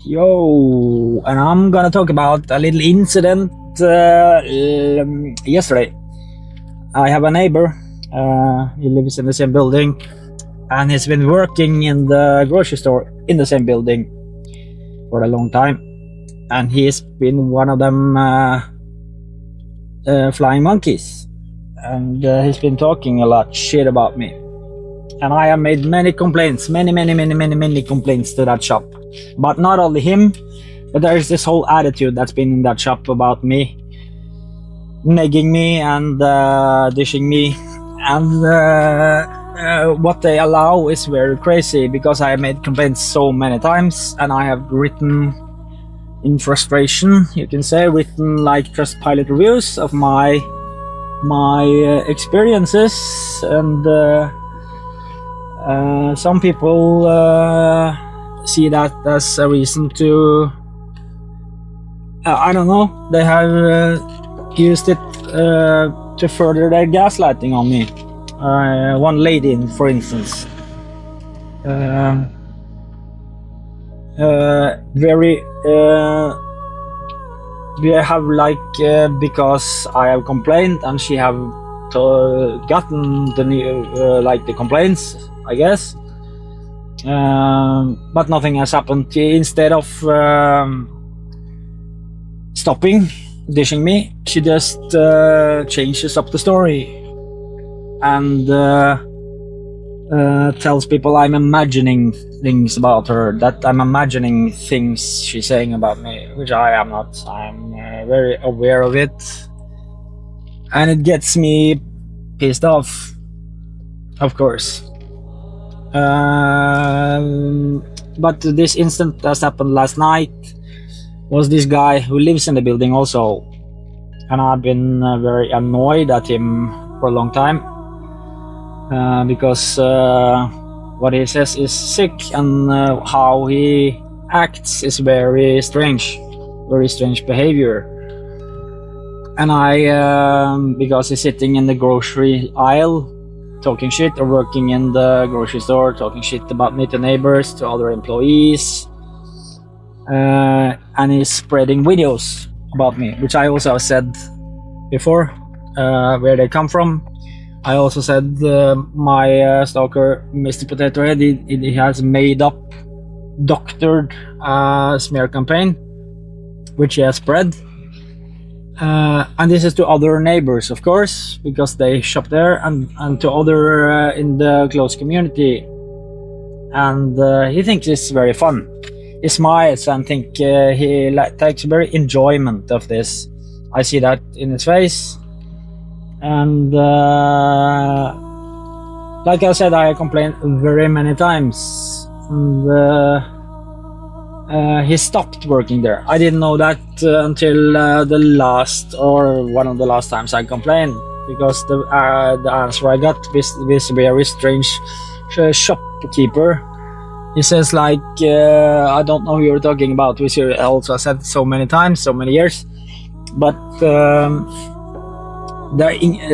Yo, and I'm gonna talk about a little incident yesterday. I have a neighbor. He lives in the same building, and he's been working in the grocery store in the same building for a long time. And he's been one of them flying monkeys, and he's been talking a lot shit about me. And I have made many complaints, many complaints to that shop. But not only him, but there is this whole attitude that's been in that shop about me, nagging me and dishing me, and what they allow is very crazy, because I have made complaints so many times, and I have written in frustration, you can say, written like Trustpilot reviews of my experiences, and some people see that as a reason to I don't know, they have used it to further their gaslighting on me. One lady, for instance, very we have like because I have complained and she have gotten the new like the complaints, I guess, but nothing has happened. Instead of stopping dishing me, she just changes up the story and tells people I'm imagining things about her, that I'm imagining things she's saying about me, which I am not. I'm very aware of it, and it gets me pissed off, of course. But this incident that happened last night was this guy who lives in the building also, and I've been very annoyed at him for a long time, because what he says is sick, and how he acts is very strange behavior. And I because he's sitting in the grocery aisle talking shit, or working in the grocery store talking shit about me to neighbors, to other employees, and he's spreading videos about me, which I also said before where they come from. I also said my stalker, Mr. Potato Head, he has made up, doctored smear campaign, which he has spread. And this is to other neighbors, of course, because they shop there, and to other in the close community. And he thinks it's very fun. He smiles and think he takes very enjoyment of this. I see that in his face. And like I said, I complained very many times, and he stopped working there. I didn't know that until the last, or one of the last times I complained, because the answer I got this very strange shopkeeper. He says like, I don't know who you're talking about, which you also said so many times, so many years, but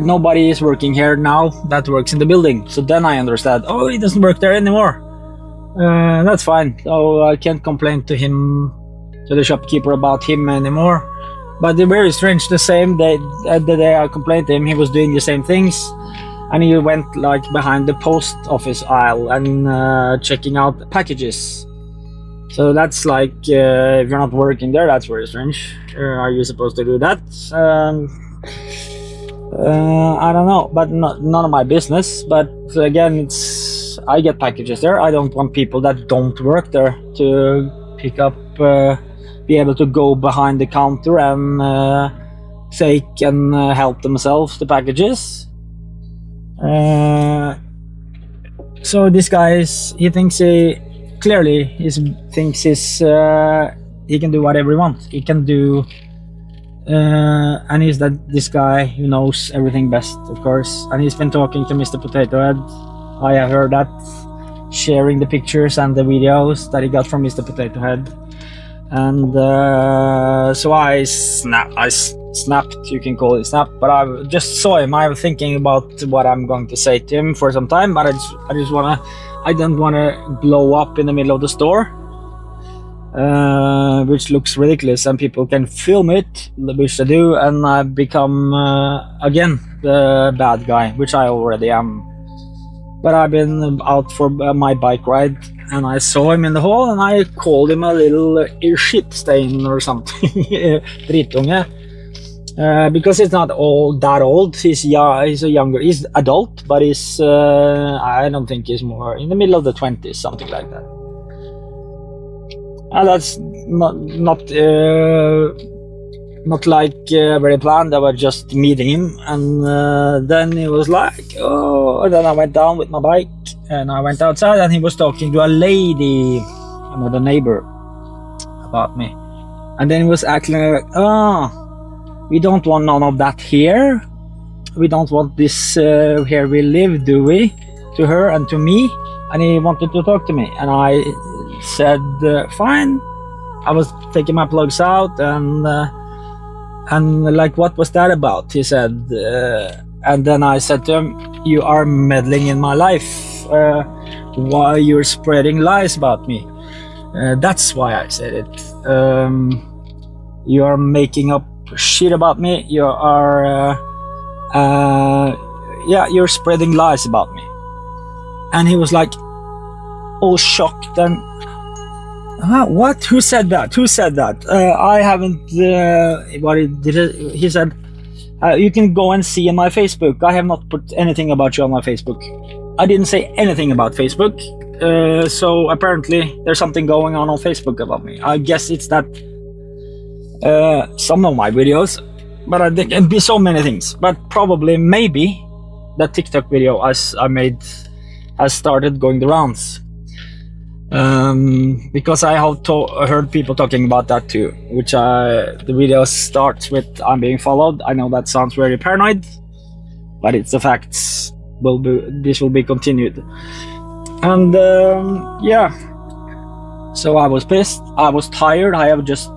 nobody is working here now that works in the building. So then I understand, oh, he doesn't work there anymore. That's fine. So I can't complain to him, to the shopkeeper, about him anymore. But they're very strange. The same day, the day I complained to him, he was doing the same things, and he went like behind the post office aisle and checking out packages. So that's like, if you're not working there, that's very strange. Are you supposed to do that? I don't know, but none of my business. But again, I get packages there. I don't want people that don't work there to pick up, be able to go behind the counter and take and help themselves the packages. So this guy he thinks he can do whatever he wants. He can do. And he's this guy who knows everything best, of course. And he's been talking to Mr. Potato Head. I have heard that, sharing the pictures and the videos that he got from Mr. Potato Head. And so I snapped, you can call it snap, but I just saw him. I was thinking about what I'm going to say to him for some time, but I don't wanna blow up in the middle of the store. which looks ridiculous, and people can film it, which they do, and I become again the bad guy, which I already am. But I've been out for my bike ride, and I saw him in the hall, and I called him a little shit stain or something, dritunge, because he's not that old. He's he's adult, but he's I don't think he's more in the middle of the 20s, something like that. And that's not like very planned. I was just meeting him, and then he was like, oh, and then I went down with my bike and I went outside, and he was talking to a lady, another neighbor, about me. And then he was acting like, oh, we don't want none of that here. We don't want this here we live, do we? To her and to me. And he wanted to talk to me, and I said fine. I was taking my plugs out, and like, what was that about? He said, and then I said to him, you are meddling in my life. Why you're spreading lies about me? That's why I said it. You are making up shit about me. You are you're spreading lies about me. And he was like all shocked and what? Who said that? Who said that? I haven't. What he said. You can go and see on my Facebook. I have not put anything about you on my Facebook. I didn't say anything about Facebook. So apparently there's something going on Facebook about me. I guess it's that some of my videos, but there can be so many things. But probably maybe the TikTok video I made has started going the rounds. Because I have heard people talking about that too, which the video starts with I'm being followed. I know that sounds very paranoid, but it's the facts. This will be continued. And yeah, so I was pissed. I was tired. I have just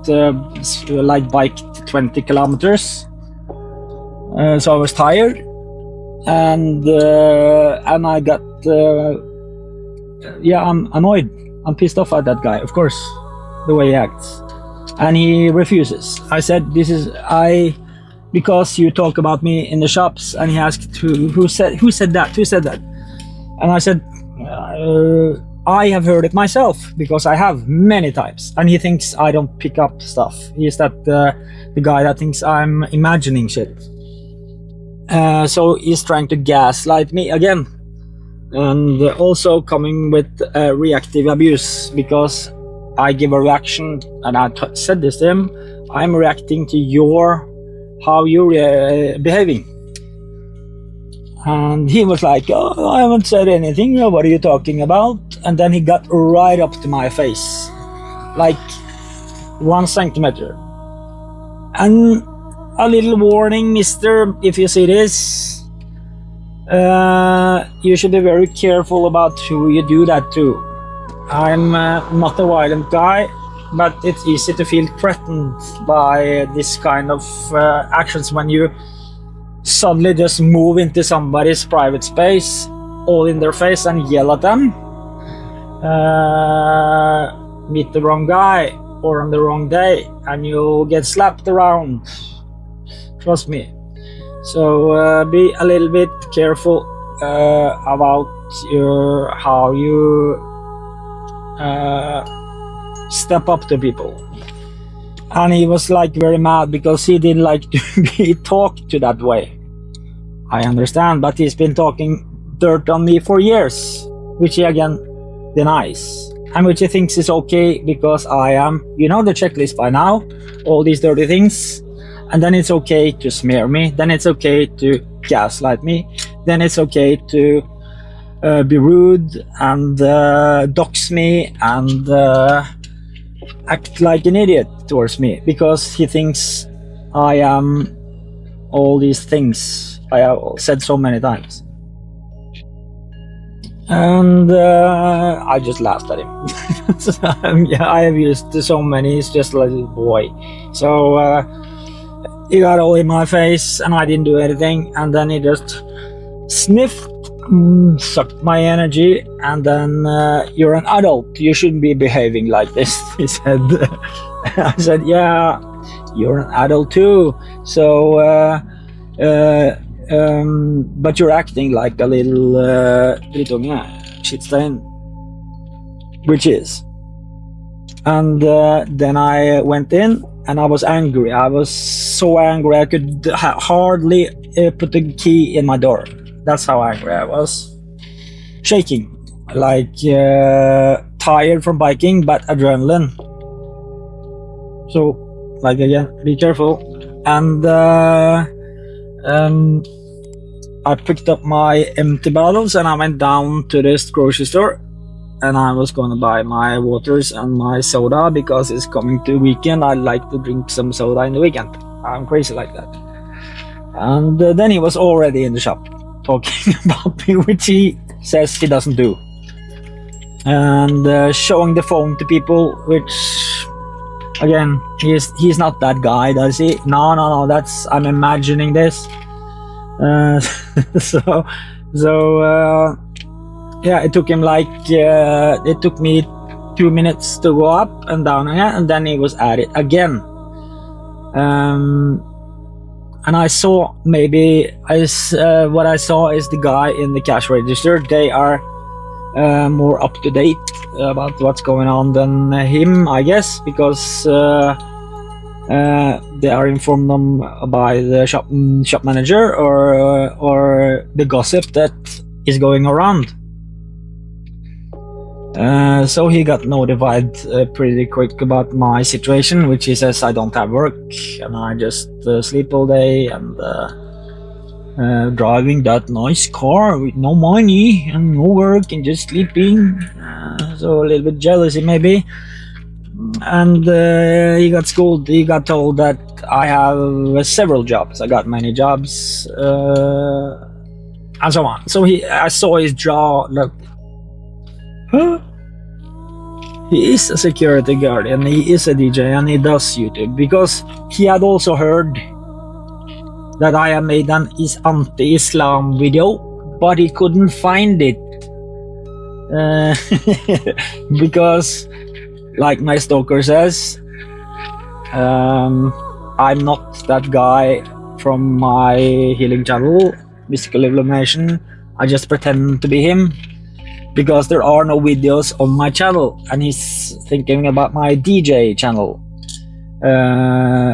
like biked 20 kilometers, so I was tired, and I got yeah, I'm annoyed. I'm pissed off at that guy, of course, the way he acts. And he refuses. I said, because you talk about me in the shops, and he asked who said that? And I said, I have heard it myself, because I have many times. And he thinks I don't pick up stuff. He's that the guy that thinks I'm imagining shit. So he's trying to gaslight me again. And also coming with reactive abuse, because I give a reaction, and I said this to him, I'm reacting to how you're behaving. And he was like, oh, I haven't said anything, what are you talking about? And then he got right up to my face, like 1 centimeter. And a little warning, mister, if you see this, you should be very careful about who you do that to. I'm not a violent guy, but it's easy to feel threatened by this kind of actions when you suddenly just move into somebody's private space, all in their face, and yell at them. Meet the wrong guy or on the wrong day, and you'll get slapped around. Trust me. So be a little bit careful about how you step up to people. And he was like very mad because he didn't like to be talked to that way. I understand, but he's been talking dirt on me for years, which he again denies, and which he thinks is okay because I am, you know, the checklist by now, all these dirty things. And then it's okay to smear me, then it's okay to gaslight me, then it's okay to be rude and dox me and act like an idiot towards me, because he thinks I am all these things I have said so many times. And I just laughed at him. Yeah, I have used so many, he's just a little boy. So he got all in my face and I didn't do anything, and then he just sniffed sucked my energy, and then you're an adult, you shouldn't be behaving like this, he said. I said, yeah, you're an adult too, so but you're acting like a little drittunge, shitstain, which is. And then I went in and I was angry. I was so angry I could hardly put the key in my door. That's how angry I was. Shaking, like tired from biking, but adrenaline. So, like, again, be careful. And I picked up my empty bottles and I went down to this grocery store, and I was gonna buy my waters and my soda because it's coming to weekend. I like to drink some soda in the weekend. I'm crazy like that. And then he was already in the shop talking about me, which he says he doesn't do, and showing the phone to people, which, again, he's not that guy, does he? No, that's, I'm imagining this. So yeah, it took him like it took me 2 minutes to go up and down again, and then he was at it again. And I saw, maybe what I saw is the guy in the cash register. They are more up to date about what's going on than him, I guess, because they are informed them by the shop manager or the gossip that is going around. So he got notified pretty quick about my situation, which he says I don't have work and I just sleep all day and driving that nice car with no money and no work and just sleeping. So a little bit jealousy maybe. And he got schooled. He got told that I have several jobs. I got many jobs, and so on. So I saw his jaw. Look, huh? He is a security guard and he is a DJ and he does YouTube, because he had also heard that I have made an anti-Islam video, but he couldn't find it because, like my stalker says, I'm not that guy from my healing channel, Mystical Illumination. I just pretend to be him because there are no videos on my channel, and he's thinking about my DJ channel,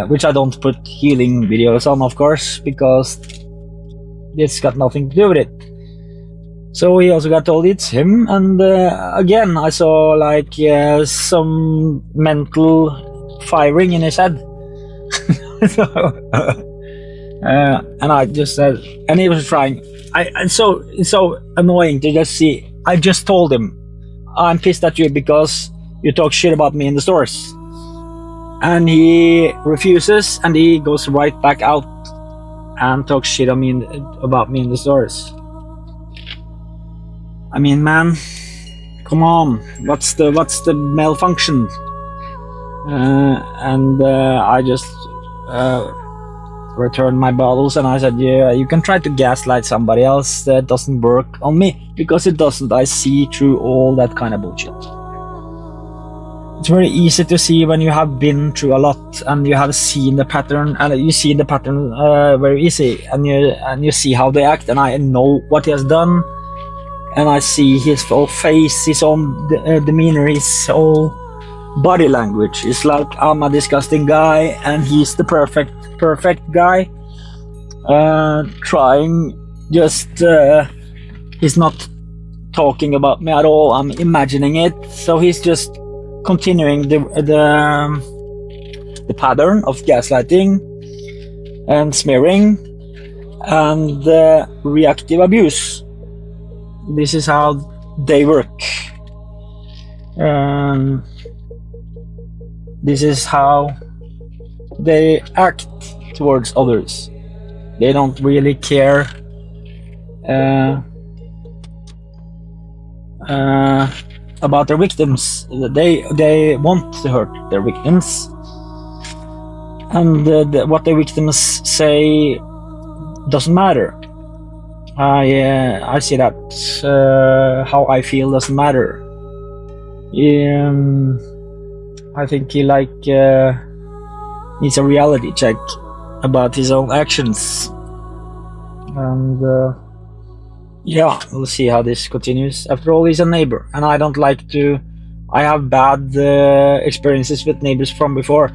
which I don't put healing videos on, of course, because it's got nothing to do with it. So he also got told it's him, and again I saw like some mental firing in his head. So, and I just said, and he was trying. It's so annoying to just see. I just told him, I'm pissed at you because you talk shit about me in the stores, and he refuses, and he goes right back out and talks shit about me in the stores. I mean, man, come on, what's the malfunction? And I just returned my bottles, and I said, yeah, you can try to gaslight somebody else. That doesn't work on me, because it doesn't. I see through all that kind of bullshit. It's very easy to see when you have been through a lot and you have seen the pattern, and you see the pattern very easy, and you see how they act, and I know what he has done, and I see his whole face, his own demeanor, his whole body language. It's like, I'm a disgusting guy and he's the perfect guy, trying just he's not talking about me at all. I'm imagining it, so he's just continuing the pattern of gaslighting and smearing and reactive abuse. This is how they work. This is how they act towards others. They don't really care about their victims. They want to hurt their victims, and what the victims say doesn't matter. I see that how I feel doesn't matter. I think he needs a reality check about his own actions, and yeah, we'll see how this continues. After all, he's a neighbor, and I don't like to. I have bad experiences with neighbors from before,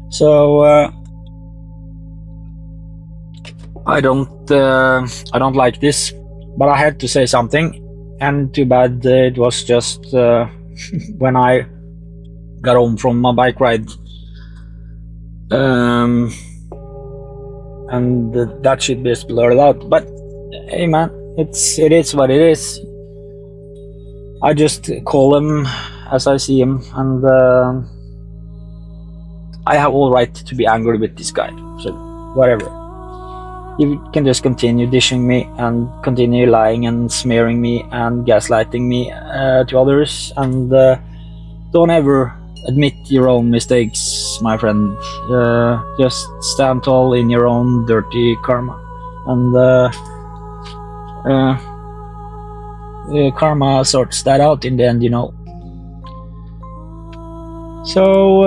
so I don't like this. But I had to say something, and too bad it was just when I got home from my bike ride. And that should be blurred out. But hey, man, it is what it is. I just call him as I see him, and I have all right to be angry with this guy. So whatever. You can just continue dishing me and continue lying and smearing me and gaslighting me to others, and don't ever admit your own mistakes, my friend. Just stand tall in your own dirty karma, and karma sorts that out in the end, you know. So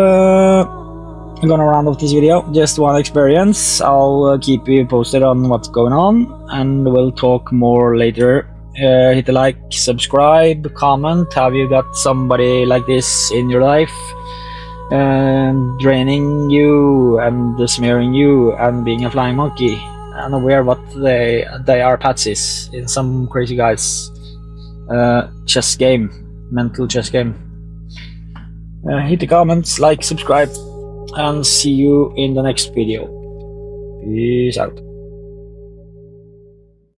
I'm gonna round off this video. Just one experience. I'll keep you posted on what's going on, and we'll talk more later. Hit a like, subscribe, comment. Have you got somebody like this in your life, draining you and smearing you and being a flying monkey? Unaware what they are patsies in some crazy guy's chess game, mental chess game. Hit the comments, like, subscribe, and see you in the next video. Peace out.